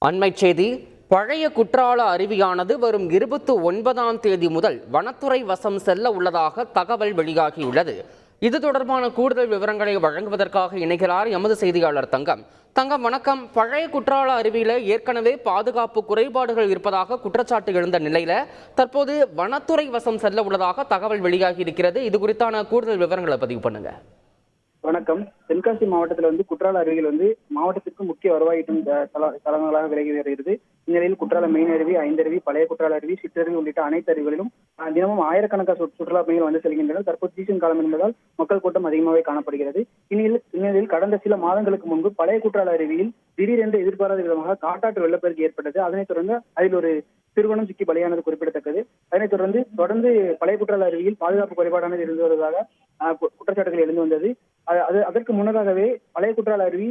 அண்மைச் செய்தி. பழைய குற்றால அருவியானது வரும் 29ஆம் தேதி முதல் வனத்துறை வசம் செல்ல உள்ளதாக தகவல் வெளியாகியுள்ளது. இது தொடர்பான கூடுதல் விவரங்களை வழங்குவதற்காக இணைகிறார் எமது செய்தியாளர் தங்கம். வணக்கம். பழைய குற்றால அருவியில ஏற்கனவே பாதுகாப்பு குறைபாடுகள் இருப்பதாக குற்றச்சாட்டு எழுந்த நிலையில தற்போது வனத்துறை வசம் செல்ல உள்ளதாக தகவல் வெளியாகி இருக்கிறது. இது குறித்தான கூடுதல் விவரங்களை பதிவு பண்ணுங்க. வணக்கம். தென்காசி மாவட்டத்தில் குற்றால அருவிகள் மாவட்டத்திற்கு முக்கிய வருவாயிட்டும் தலங்களாக விலகி வருகிறது. இந்நிலையில் குற்றால மெயின் அருவி, ஐந்தருவி, பழைய குற்றால அருவி, சிற்றருவி உள்ளிட்ட அனைத்து அருவிகளிலும் தினமும் ஆயிரக்கணக்கான சுற்றுலா பயணிகள் செல்கின்றனர். தற்போது சீசன் காலம் என்பதால் மக்கள் கூட்டம் அதிகமாகவே காணப்படுகிறது. இந்நிலையில் கடந்த சில மாதங்களுக்கு முன்பு பழைய குற்றால அருவியில் திடீரென்று எதிர்பாராத விதமாக காட்டாற்று வெள்ளப்பெருக்கு ஏற்பட்டது. அதனைத் தொடர்ந்து அதில் ஒரு சிறுவனும் சிக்கி பலியானது குறிப்பிடத்தக்கது. அதனைத் தொடர்ந்து பழைய குற்றால அருவியில் பாதுகாப்பு குறைபாடானது இருந்து வருவதாக குற்றச்சாட்டுகள் எழுந்து வந்தது. அதற்கு முன்னதாகவே பழைய குற்றால அருவி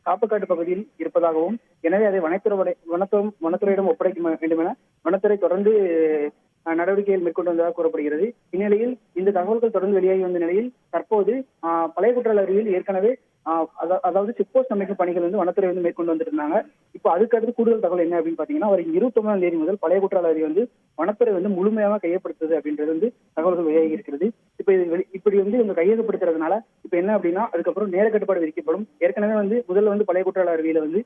காப்புக்காட்டு பகுதியில் இருப்பதாகவும், எனவே அதை வனத்துறையிடம் ஒப்படைக்க வேண்டும் என வனத்துறை தொடர்ந்து நடவடிக்கைகள் மேற்கொண்டு வந்ததாக கூறப்படுகிறது. இந்நிலையில் இந்த தகவல்கள் தொடர்ந்து வெளியாகி வந்த நிலையில் தற்போது பழைய குற்றால அருவியில் ஏற்கனவே அதாவது செக்போஸ்ட் அமைக்கும் பணிகள் வனத்துறை மேற்கொண்டு வந்துட்டு இருந்தாங்க. இப்போ அதுக்கு அடுத்து கூடுதல் தகவல் என்ன அப்படின்னு பாத்தீங்கன்னா, வரும் 29ஆம் தேதி முதல் பழைய குற்றால அருவி வனத்துறை முழுமையாக கையப்படுத்துது அப்படின்றது தகவல்கள் வெளியாகி இருக்கிறது. இப்படி இவங்க கையகப்படுத்துறதுனால இப்ப என்ன அப்படின்னா, அதுக்கப்புறம் நேர கட்டுப்பாடு விதிக்கப்படும். ஏற்கனவே முதல்ல பழைய குற்றால அருவியில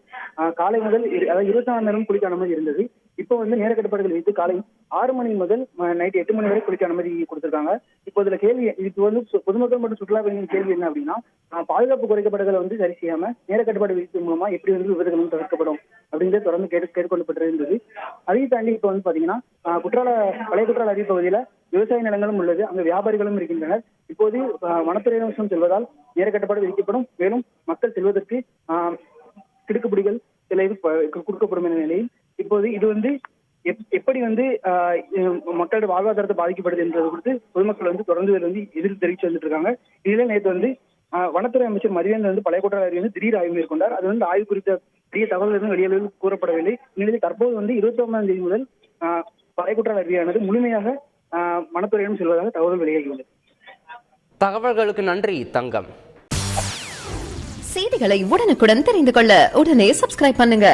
காலை முதல் அதாவது 24 நேரம் குளிக்க அனுமதி இருந்தது. இப்போ நேர கட்டுப்பாடுகள் வைத்து காலை 6 மணி முதல் நைட் 8 மணி வரை குளிக்க அனுமதி கொடுத்திருக்காங்க. இப்போ இதுல கேள்வி, இப்போ பொதுமக்கள் மற்றும் சுற்றுலா பயணிகள் கேள்வி என்ன அப்படின்னா, பாதுகாப்பு குறைக்கப்படுதலை சரி செய்யாம நேர கட்டுப்பாடு விதிப்பதன் மூலமா எப்படி விபத்துகளும் தவிர்க்கப்படும் அப்படின்றது தொடர்ந்து கேட்டுக்கொள்ளப்பட்டிருந்தது. அதையும் தாண்டி இப்போ பாத்தீங்கன்னா பழைய குற்றால அருவி பகுதியில விவசாய நிலங்களும் உள்ளது, அங்கு வியாபாரிகளும் இருக்கின்றனர். இப்போது வனத்துறையிடம் செல்வதால் நேர கட்டுப்பாடு விதிக்கப்படும். மேலும் மக்கள் செல்வதற்கு கிடுக்குப்பிடிகள் கொடுக்கப்படும் என்ற நிலையில் இப்போது இது எப்படி மக்களோட வாழ்வாதாரத்தை பாதிக்கப்படுது என்பது குறித்து பொதுமக்கள் தொடர்ந்து எதிர்த்து தெரிவித்து வந்துட்டு இருக்காங்க. இதுல நேற்று வனத்துறை அமைச்சர் மதிவேந்தன் பழைய குற்றால அருவி திடீர் ஆய்வு மேற்கொண்டார். அது ஆய்வு குறித்த பெரிய தகவல்கள் வெளியளவில் கூறப்படவில்லை. இந்நிலையில் தற்போது 29ஆம் தேதி முதல் பழைய குற்றால அருவியானது முழுமையாக வனத்துறையிடம் செல்வதாக தகவல் வெளியாகியுள்ளது. தகவல்களுக்கு நன்றி தங்கம். செய்திகளை உடனுக்குடன் தெரிந்து கொள்ள உடனே சப்ஸ்கிரைப் பண்ணுங்க.